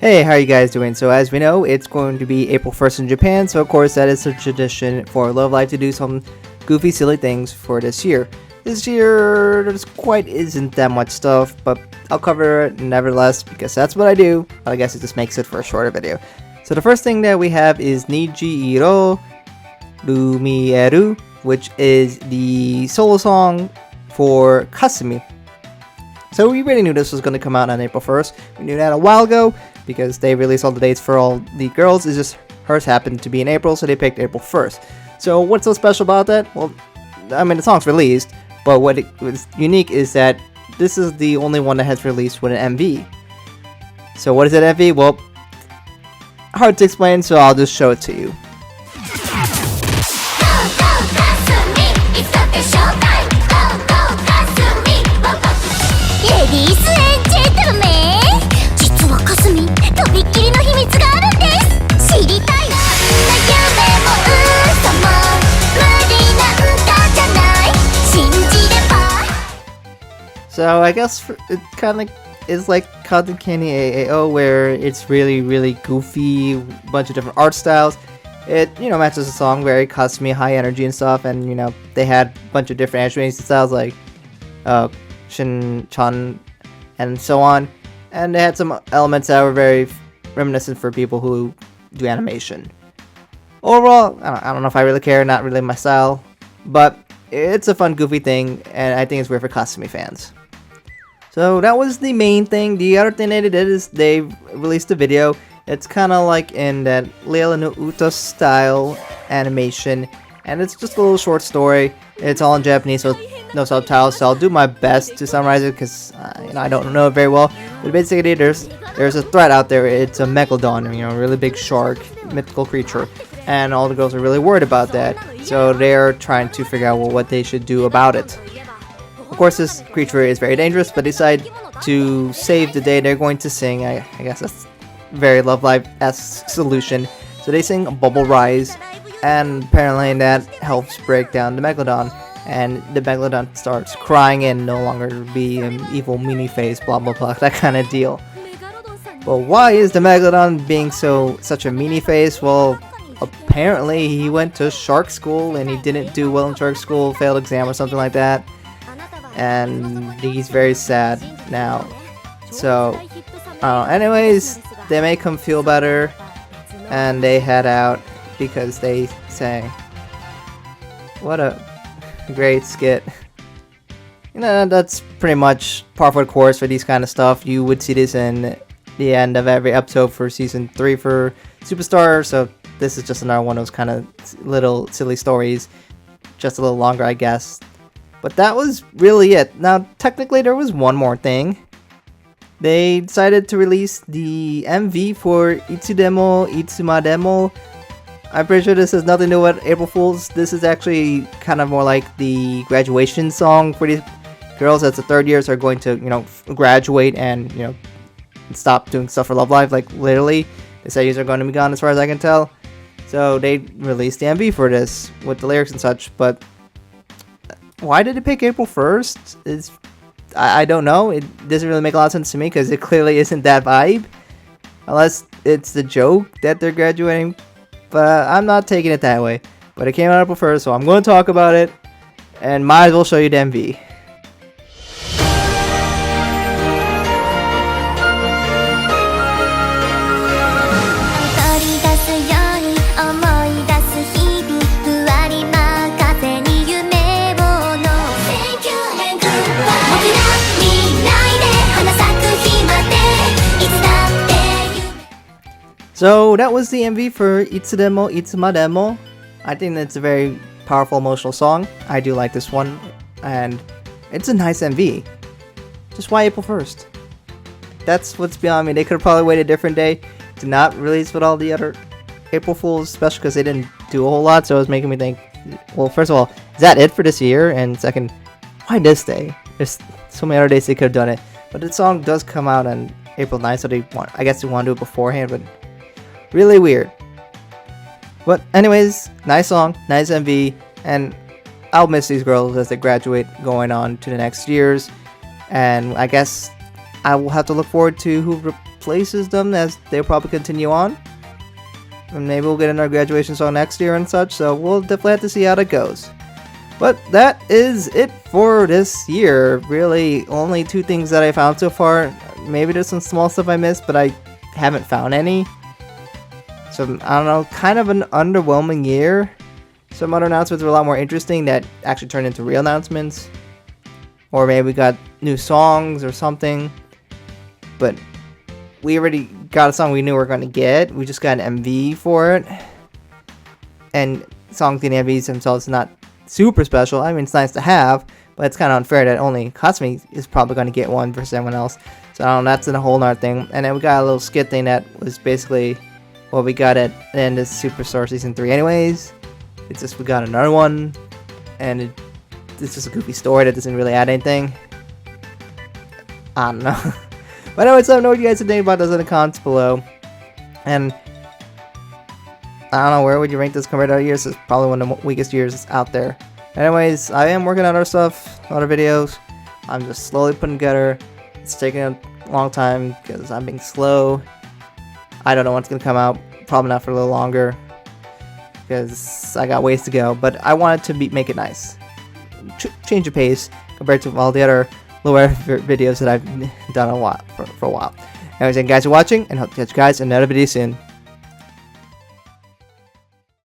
Hey, how are you guys doing? So as we know, it's going to be April 1st in Japan, so of course that is a tradition for Love Live to do some goofy, silly things for this year. This year, there's quite isn't that much stuff, but I'll cover it nevertheless because that's what I do, but I guess it just makes it for a shorter video. So the first thing that we have is Nijiro Lumieru, which is the solo song for Kasumi. So we already knew this was going to come out on April 1st. We knew that a while ago because they released all the dates for all the girls. It's just hers happened to be in April, so they picked April 1st. So what's so special about that? Well, I mean, the song's released, but what was unique is that this is the only one that has released with an MV. So what is an MV? Well, hard to explain, so I'll just show it to you. So I guess it kind of is like Cotton Candy AAO, where it's really goofy, bunch of different art styles. It matches the song, very Kasumi, high energy and stuff, and they had a bunch of different animation styles like Shin-chan and so on, and they had some elements that were very reminiscent for people who do animation. Overall, I don't know if I really care, not really my style, but it's a fun, goofy thing, and I think it's weird for Kasumi fans. So that was the main thing. The other thing they did is they released a video. It's kind of like in that Leila no Uta style animation, and it's just a little short story. It's all in Japanese, so no subtitles, so I'll do my best to summarize it because I don't know it very well. But basically, there's a threat out there. It's a megalodon, a really big shark, mythical creature, and all the girls are really worried about that. So they're trying to figure out what they should do about it. Of course, this creature is very dangerous, but decide to save the day. They're going to sing. I guess that's very Love Live-esque solution. So they sing Bubble Rise, and apparently that helps break down the megalodon. And the megalodon starts crying and no longer be an evil mini face, blah blah blah, that kind of deal. But why is the megalodon being such a meanie face? Well, apparently he went to shark school and he didn't do well in shark school, failed exam or something like that, and he's very sad now. So anyways, they make him feel better and they head out because they sang. What a great skit. That's pretty much par for the course for these kind of stuff. You would see this in the end of every episode for season 3 for Superstar, so this is just another one of those kind of little silly stories, just a little longer, I guess. But that was really it. Now, technically, there was one more thing. They decided to release the MV for Itsudemo Itsumademo. I'm pretty sure this has nothing to do with April Fools. This is actually kind of more like the graduation song for these girls as the third years are going to, graduate and, stop doing stuff for Love Live. Like, literally, the studies are going to be gone as far as I can tell. So they released the MV for this with the lyrics and such, but why did it pick April 1st? I don't know. It doesn't really make a lot of sense to me because it clearly isn't that vibe. Unless it's the joke that they're graduating. But I'm not taking it that way. But it came out April 1st, so I'm going to talk about it. And might as well show you the MV. So that was the MV for Itsudemo Itsumademo. I think that's a very powerful emotional song. I do like this one, and it's a nice MV. Just why April 1st? That's what's beyond me. They could have probably waited a different day to not release with all the other April Fools, especially because they didn't do a whole lot, so it was making me think, well, first of all, is that it for this year? And second, why this day? There's so many other days they could have done it. But the song does come out on April 9th, so I guess they want to do it beforehand, but really weird. But anyways, nice song, nice MV, and I'll miss these girls as they graduate going on to the next years. And I guess I will have to look forward to who places them as they'll probably continue on. And maybe we'll get another graduation song next year and such, so we'll definitely have to see how that goes. But that is it for this year. Really, only 2 things that I found so far. Maybe there's some small stuff I missed, but I haven't found any. So, I don't know, kind of an underwhelming year. Some other announcements were a lot more interesting that actually turned into real announcements. Or maybe we got new songs or something. But we already got a song we knew we were going to get. We just got an MV for it. And songs getting MVs themselves not super special. I mean, it's nice to have, but it's kind of unfair that only Kasumi is probably going to get one versus everyone else. So I don't know, that's a whole nother thing. And then we got a little skit thing that was basically what we got at the end of Superstar Season 3 anyways. It's just we got another one, and it's just a goofy story that doesn't really add anything. I don't know. But anyways, let me know what you guys think about those in the comments below. And I don't know, where would you rank this compared to other years? It's probably one of the weakest years out there. Anyways, I am working on other stuff, other videos. I'm just slowly putting together. It's taking a long time because I'm being slow. I don't know what's going to come out. Probably not for a little longer because I got ways to go. But I wanted to make it nice. Change the pace compared to all the other lower videos that I've done for a while. Anyways, thank you guys for watching, and hope to catch you guys in another video soon.